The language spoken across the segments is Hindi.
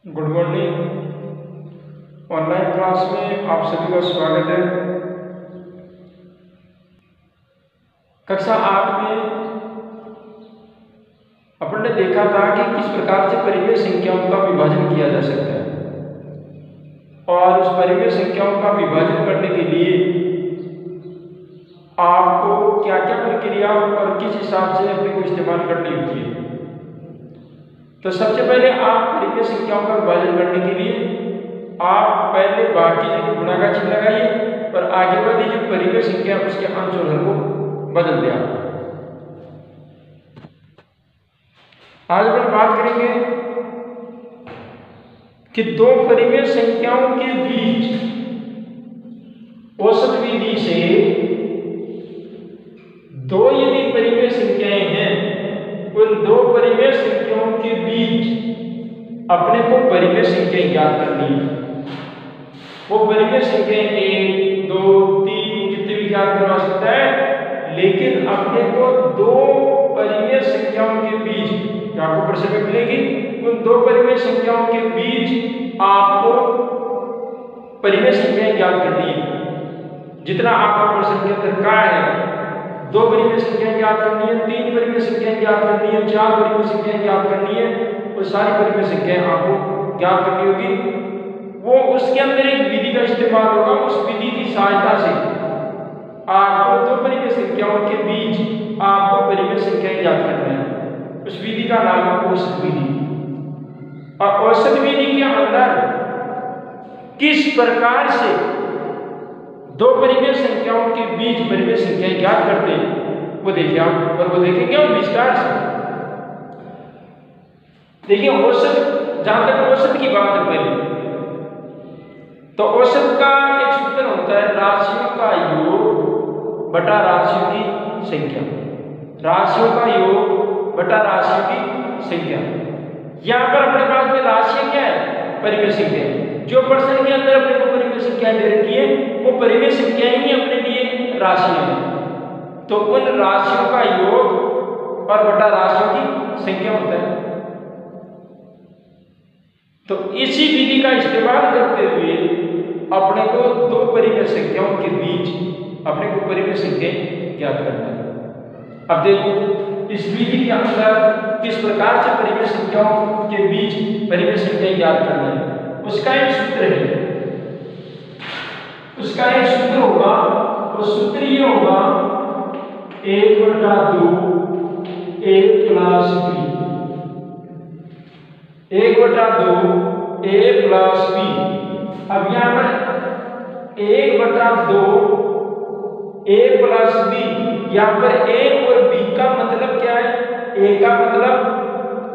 Good morning. ऑनलाइन क्लास में आप सभी का स्वागत है। कक्षा 8 में अपन ने देखा था कि किस प्रकार से परिमेय संख्याओं का विभाजन किया जा सकता है और उस परिमेय संख्याओं का विभाजन करने के लिए आपको क्या क्या प्रक्रिया और किस हिसाब से अपने को इस्तेमाल करनी होती है। तो सबसे पहले आप परिमेय संख्याओं का विभाजन करने के लिए आप पहले बाकी जगह गुणा का चिन्ह लगाइए और आगे वाली जो परिमेय संख्या है उसके अंश और हर को बदल दिया। आज अपन बात करेंगे कि दो परिमेय संख्याओं के बीच औसत विधि से दो यदि परिमेय संख्याएं हैं, उन दो परिमेय संख्याओं के बीच अपने को परिमेय संख्या ज्ञात करनी है। वो परिमेय संख्या 1, 2, 3 जितने भी ज्ञात करवा सकता है, लेकिन अपने को दो परिमेय संख्याओं के बीच आपको प्रश्न में मिलेगी, उन दो परिमेय संख्याओं के बीच आपको परिमेय संख्याएं ज्ञात करनी है। जितना आपका प्रश्न के अंदर कहा है, दो परिमेय संख्याएं ज्ञात करनी है, तीन परिमेय संख्याएं ज्ञात करनी है, चार परिमेय संख्याएं ज्ञात करनी है, वो सारी परिमेय संख्याएं आपको ज्ञात करनी होगी। वो उसके अंदर एक विधि का इस्तेमाल होगा। उस विधि की सहायता से आपको दो परिमेय संख्याओं के बीच आपको परिमेय संख्याएं ज्ञात करना है। उस विधि का नाम है औसत विधि। और औसत विधि के अंदर किस प्रकार से दो परिमेय संख्याओं के बीच परिमेय संख्याएं ज्ञात करते हैं वो देखिए आप, और वो देखेंगे हम विस्तार से। देखिए औसत, जहां तक औसत की बात है पहले, तो औसत का एक सूत्र होता है राशियों का योग बटा राशियों की संख्या। राशियों का योग बटा राशियों की संख्या। यहां पर अपने पास में राशियां क्या है? परिमेय संख्या। जो प्रश्न के अंदर अपने को परिमेय संख्या दे रखी है, वो परिमेय संख्या ही अपने लिए राशियां हैं। तो उन राशियों का योग और बटा राशियों की संख्या होता है। तो इसी विधि का इस्तेमाल करते हुए अपने को दो परिमेय संख्याओं के बीच अपने को परिमेय संख्या ज्ञात करना है। अब देखो इस विधि के अंदर किस प्रकार से परिमेय संख्याओं के बीच परिमेय संख्या ज्ञात करना है, उसका एक सूत्र है। उसका एक सूत्र होगा, वो सूत्र ये होगा 1/2 a plus b। 1/2 a plus b। अब यहां पर 1/2 a प्लस b, यहां पर a और b का मतलब क्या है? a का मतलब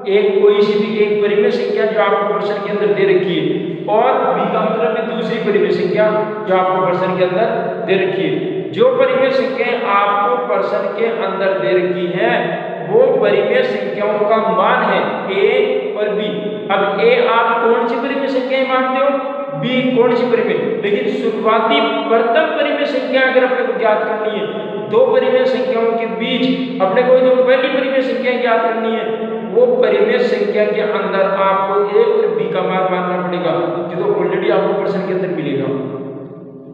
एक कोई सी भी एक परिमेय संख्या जो आपको प्रश्न के अंदर दे रखी है, और b का मतलब है दूसरी परिमेय संख्या जो आपको प्रश्न के अंदर दे रखी है। जो परिमेय संख्याएं आपको प्रश्न के अंदर दे रखी हैं, वो परिमेय संख्याओं का मान है a और b। अब a आप कौन सी परिमेय संख्याएं मानते हो, b कौन सी परिमेय, लेकिन शुरुआती प्रथम परिमेय संख्या अगर अपने को ज्ञात करनी है, दो परिमेय संख्याओं के बीच अपने को जो पहली परिमेय संख्या ज्ञात करनी है, वो परिमेय संख्या के अंदर आपको a और b का मान मानना पड़ेगा, जो तो ऑलरेडी आपको प्रश्न के अंदर मिलेगा।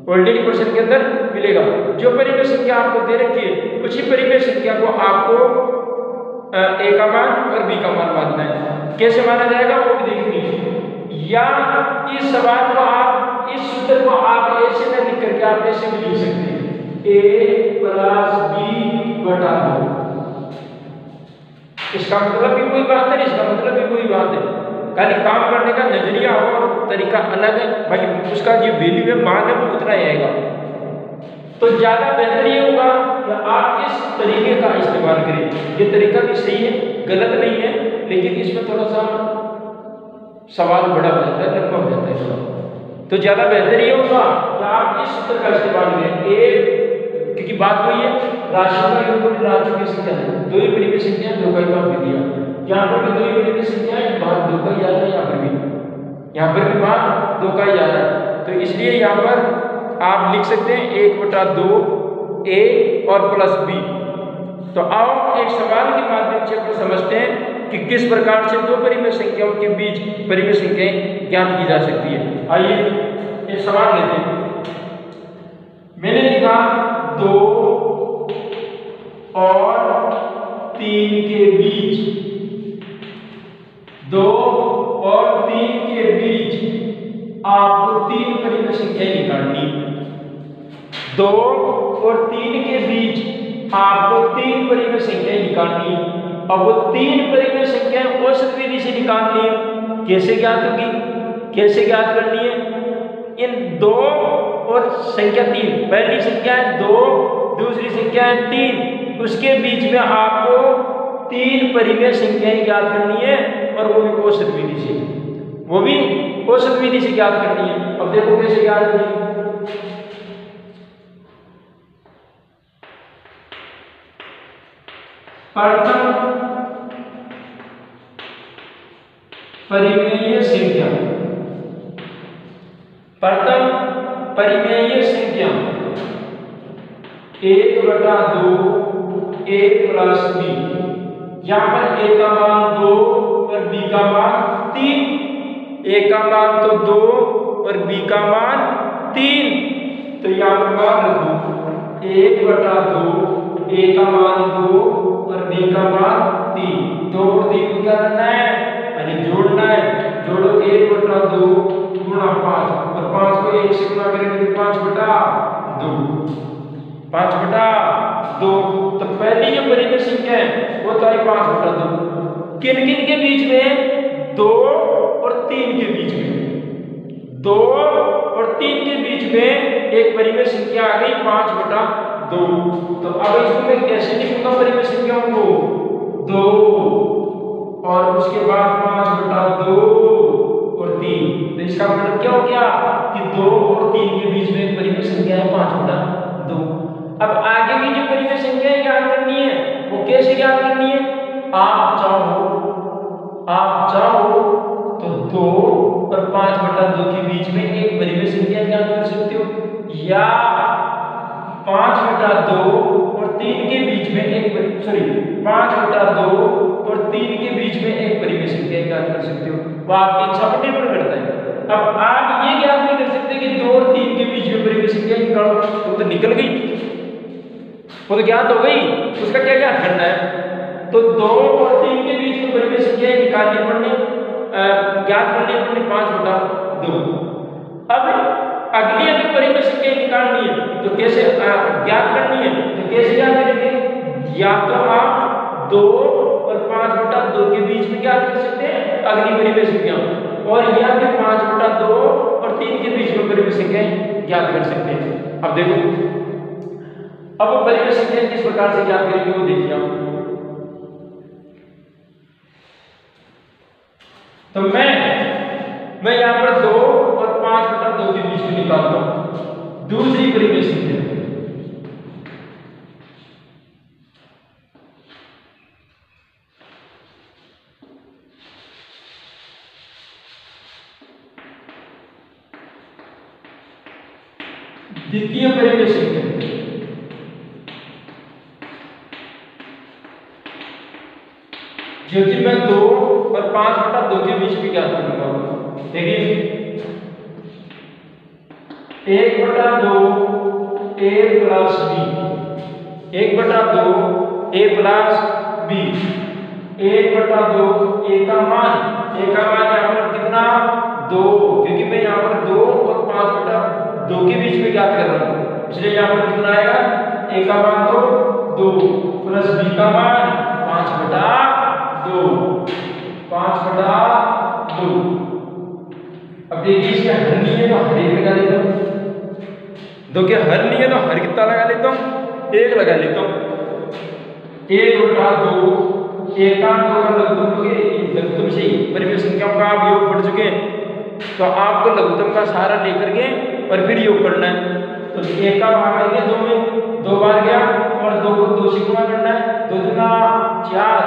ऑलरेडी प्रश्न के अंदर मिलेगा। जो परिमेय संख्या आपको दे रखी है, उसी परिमेय संख्या को आपको a का मान और b का मान मानना है। कैसे माना जाएगा वो भी देखेंगे। या इस सवाल को आप, इस सूत्र को आप ऐसे न लिख करके आप ऐसे भी लिख सकते हैं, a प्लस b बटा 2। इसका मतलब भी कोई बात है, इसका मतलब भी कोई बात है, खाली काम करने का नजरिया और तरीका अलग है, बाकी उसका जो वैल्यू है, मान है, वो उतना ही आएगा। तो ज्यादा बेहतर ये होगा कि आप इस तरीके का इस्तेमाल करें। ये तरीका भी सही है, गलत नहीं है, लेकिन इसमें थोड़ा सा सवाल बड़ा हो जाता है, लंबा हो जाता है। तो ज्यादा बेहतर ये होगा कि आप इस सूत्र का इस्तेमाल करें। क्योंकि बात वही है, राशियों का योग और राशियों की संख्या है, दो ही परिमेय संख्या, दो का ही बात दे दिया। यहाँ पर भी दो ही परिमेय संख्या है, बात दो का ही जा रहा है, यहाँ पर भी बात दो का ही जा रहा है। तो इसलिए यहाँ पर आप लिख सकते हैं 1/2 a और प्लस b। तो आओ एक सवाल के माध्यम से अपन समझते हैं कि किस प्रकार से दो परिमेय संख्याओं के बीच परिमेय संख्याएं ज्ञात की जा सकती है। आइए ये सवाल लेते हैं। मैंने लिखा 2 और 3 के बीच, 2 और 3 के बीच आपको 3 परिमेय संख्याएं निकालनी। 2 और 3 के बीच आपको 3 परिमेय संख्याएं निकालनी। अब वो 3 परिमेय संख्याएं औसत विधि से निकालनी है। कैसे ज्ञात होगी, कैसे ज्ञात करनी है? इन 2 और संख्या 3, पहली संख्या है 2, दूसरी संख्या है 3, उसके बीच में आपको 3 परिमेय संख्याएं ज्ञात करनी है और वो भी औसत विधि से, वो भी औसत विधि से ज्ञात करनी है। अब देखो कैसे ज्ञात करनी है। प्रथम परिमेय संख्या, प्रथम परिमेय संख्या 1/2 a प्लस b। यहां पर a का मान 2 और b का मान 3। a का मान तो 2 और b का मान 3, तो यहां पर मान रखो 1/2, a का मान 2 और b का मान 3। 2 और 3 को क्या करना है? यानी जोड़ना है। जोड़ो 1/2 गुणा 5 और 5 को 1 से गुणा करेंगे तो 5/2, 5/2। तो पहली जो परिमेय संख्या है वो तो आई 5/2। किन किन के बीच में? 2 और 3 के बीच में। 2 और 3 के बीच में एक परिमेय संख्या आ गई 5/2। तो अब इसको मैं कैसे लिखूंगा परिमेय संख्याओं को? 2 और उसके बाद 5/2 और 3। तो इसका मतलब क्या हो गया कि 2 और 3 के बीच में एक परिमेय संख्या है 5/2। अब आगे की जो परिमेय संख्या ज्ञात करनी है वो कैसे ज्ञात करनी है? आप चाहो तो 2 और 5/2 के बीच में एक परिमेय संख्या ज्ञात कर सकते हो, या 5/2 और 3 के बीच में 5/2 और 3 के बीच में एक परिमेय संख्या ज्ञात कर सकते हो। वो आपकी इच्छा पर निर्भर करता है। अब आप ये ज्ञात नहीं कर सकते कि 2 और 3 के बीच में परिमेय संख्या निकालो, तो निकल गई, वो तो ज्ञात हो गई। उसका क्या ज्ञात करना है? तो 2 और 3 के बीच में परिमेय संख्या निकालनी पड़नी, ज्ञात करनी पड़नी 5/2। अब अगली अगर परिमेय संख्या निकालनी है तो कैसे ज्ञात करनी है? तो कैसे ज्ञात करेंगे? या तो आप 2 और 5/2 के बीच में ज्ञात कर सकते हैं अगली परिमेय संख्या, और या फिर 5/2 और 3 के बीच में परिमेय संख्या ज्ञात कर सकते हैं। अब देखो, अब वो परिमेय संख्या किस प्रकार से ज्ञात करेंगे वो देखिए आप। तो मैं यहां पर 2 और 5/2 के बीच में निकालता हूं दूसरी परिमेय संख्या। द्वितीय परिमेय संख्या जो कि मैं 2 और 5/2 के बीच में ज्ञात करूंगा। देखिए 1/2 a plus b, 1/2 a plus b, 1/2 a का मान यहाँ पर कितना? 2, क्योंकि मैं यहाँ पर 2 और 5/2 के बीच में ज्ञात कर रहा हूँ, इसलिए यहाँ पर कितना आएगा? a का मान तो 2 प्लस b का मान 5/2, 5/2। अब देखिए इसके हर नहीं है तो हर एक लगा लेता हूँ, 2 के हर नहीं है तो हर कितना लगा लेता हूँ? 1 लगा लेता हूँ। 1/2 1 का 2 का लघुत्तम से ही परिमेय संख्याओं का आप योग पढ़ चुके हैं, तो आपको लघुत्तम का सहारा लेकर के और फिर योग करना है। तो 1 का भाग करेंगे 2 में, 2 बार गया और 2 को 2 से गुणा करना है, 2 दूना 4,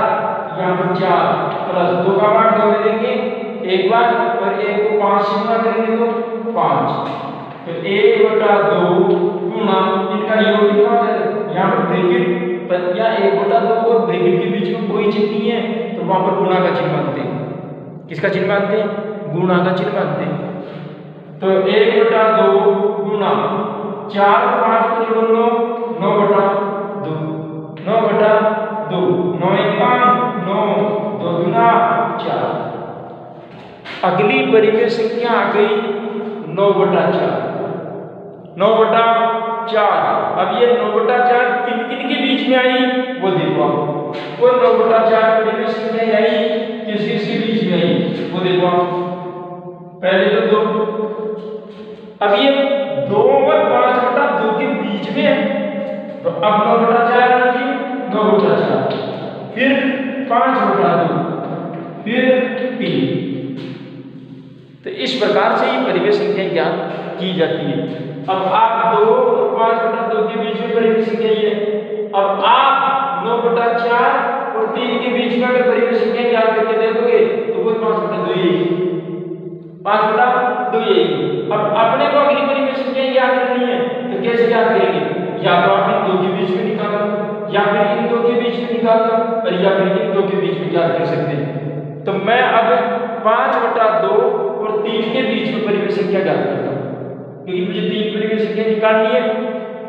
यहाँ पर 4 प्लस 2 का भाग 2 में देंगे 1 बार और 1 को 5 से गुणा करेंगे तो 5। तो 1/2 गुणा इनका योग कितना हो जाएगा? यहाँ पर ब्रैकेट या 1/2 और ब्रैकेट के बीच में कोई चिन्ह नहीं है तो वहां पर गुणा का चिन्ह मानते हैं। किसका चिन्ह मानते हैं? गुणा का चिन्ह मानते हैं। तो 1/2 गुणा 4 5 को जोड़ो 9/2 9/2 9 1 5 9 2 गुना 4। अगली परिमेय संख्या आ गई 9/4 9/4। अब ये 9/4 किन किन के बीच में आई वो देखो आप। वो 9/4 परिमेय संख्या आई किस के बीच में आई वो देखो आप। पहले तो 2, अब ये 2 और 5/2 के बीच में है तो अब 9/4 लीजिए 9/4 फिर 5/2 फिर 3। तो इस प्रकार से ये परिमेय संख्या ज्ञात की जाती है। अब आप 2 और 5/2 के बीच में परिमेय संख्या है। अब आप 9/4 और 3 के बीच में अगर परिमेय संख्या ज्ञात करके देखोगे तो वो 5/2 ही 5/2 ही। अब अपने को अगली परिमेय संख्या ज्ञात करनी है तो कैसे ज्ञात करेंगे? या तो आप इन 2 के बीच में निकालो या फिर इन 2 के बीच में निकालो और या फिर इन 2 के बीच में ज्ञात कर सकते हैं। तो मैं अब 5/2 और 3 के बीच में परिमेय संख्या ज्ञात करता हूं क्योंकि मुझे 3 परिमेय संख्या निकालनी है।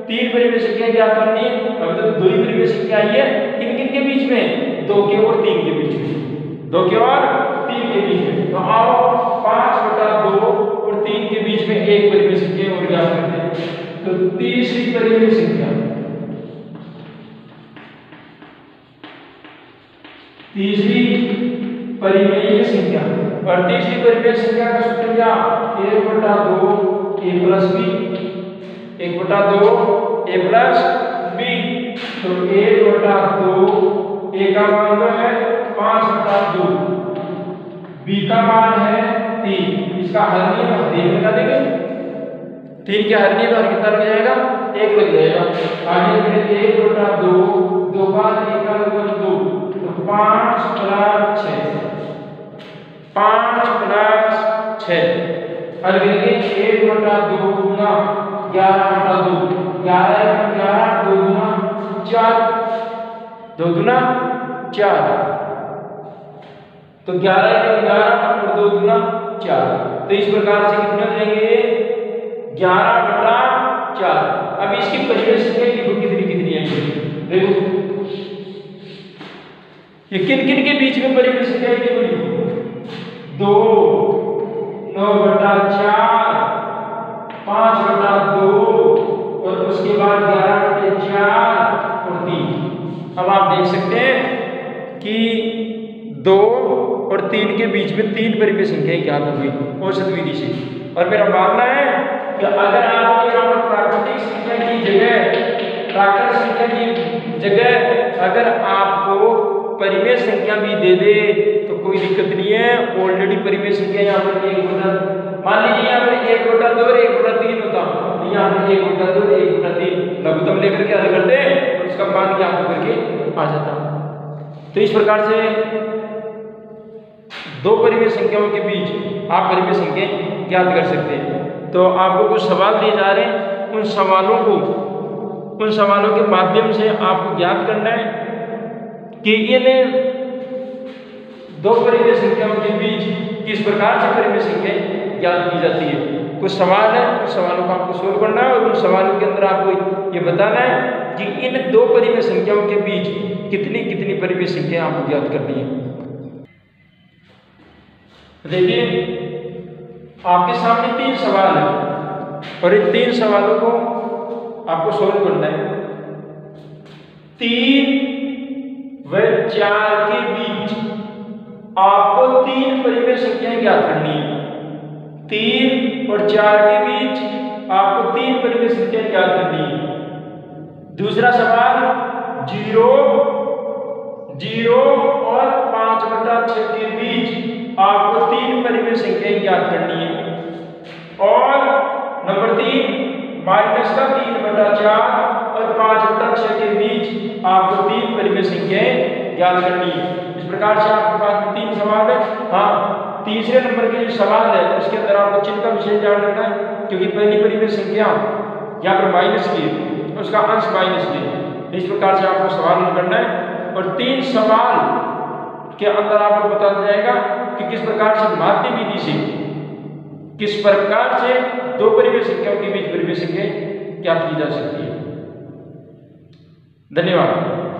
3 परिमेय संख्या ज्ञात करनी है। अब तो 2 ही परिमेय संख्या आई है किन किन के बीच में? 2 के और 3 के बीच में 2 के और 3 के बीच में। तो आओ 5/2 और 3 के बीच में एक परिमेय संख्या और ज्ञात करते हैं। तो तीसरी परिमेय संख्या और तीसरी परिमेय संख्या का सूत्र क्या? 1/2 a plus b 1/2 a plus b। तो 1/2 a का मान है 5/2 b का मान है 3। इसका हर नियम हम बता देंगे। 3 के हर नियम हर कितना लग जाएगा? 1 लग जाएगा। आगे फिर 1/2 2 बार 1 का मतलब 2 तो 5 + 6 5 + 6 हल करेंगे 1/2 गुना 11/2 11 2 गुना 4 2 गुना 4 तो 11 और 2 गुना 4। तो इस प्रकार से कितने हो जाएंगे? 11/4। अब इसकी परिमेय संख्या कितनी आएगी देखो। ये किन किन के बीच में परिमेय संख्या है? 2 9/4 5/2 और उसके बाद 11/4 और 3। अब आप देख सकते हैं कि 2 और 3 के बीच में 3 परिमेय संख्याएं ज्ञात हो गई औसत विधि से। और मेरा मानना है कि अगर आपको यहाँ पर प्राकृतिक संख्या की जगह अगर आपको परिमेय संख्या भी दे दे तो कोई दिक्कत नहीं है। ऑलरेडी परिमेय संख्या यहाँ पर 1/, मान लीजिए यहाँ पर 1/2 और 1/3 होता तो यहाँ पर 1/2 और 1/3 लघुत्तम लेकर के हल करते और उसका मान ज्ञात करके आ जाता। तो इस प्रकार से 2 परिमेय संख्याओं के बीच आप परिमेय संख्या ज्ञात कर सकते हैं। तो आपको कुछ सवाल दिए जा रहे हैं, उन सवालों के माध्यम से आपको ज्ञात करना है कि इन 2 परिमेय संख्याओं के बीच किस प्रकार से परिमेय संख्या ज्ञात की जाती है। कुछ सवाल है, उन सवालों को आपको सोल्व करना है और उन सवालों के अंदर आपको ये बताना है कि इन 2 परिमेय संख्याओं के बीच कितनी परिमेय संख्या आपको ज्ञात करनी है। देखिए आपके सामने 3 सवाल है और इन 3 सवालों को आपको सोल्व करना है। 3 व 4 के बीच आपको 3 परिमेय संख्याएं ज्ञात करनी है। 3 और 4 के बीच आपको 3 परिमेय संख्याएं ज्ञात करनी है। दूसरा सवाल 0 और 5/6 के बीच आपको 3 परिमेय संख्याएं ज्ञात करनी है। और नंबर 3 -3/4 और 5/6 के बीच आपको 3 परिमेय संख्याएं ज्ञात करनी है। इस प्रकार से आपके पास 3 सवाल है। हाँ, तीसरे नंबर के जो सवाल है उसके अंदर आपको चिन्ह का विशेष ध्यान रखना है क्योंकि पहली परिमेय संख्या यहाँ पर माइनस की है, उसका अंश माइनस में, इस प्रकार से आपको सवाल हल करना है और 3 सवाल के अंदर आपको पता चल जाएगा कि किस प्रकार से माध्य विधि से किस प्रकार से दो परिमेय संख्याओं के बीच परिमेय संख्या ज्ञात की जा सकती है। धन्यवाद।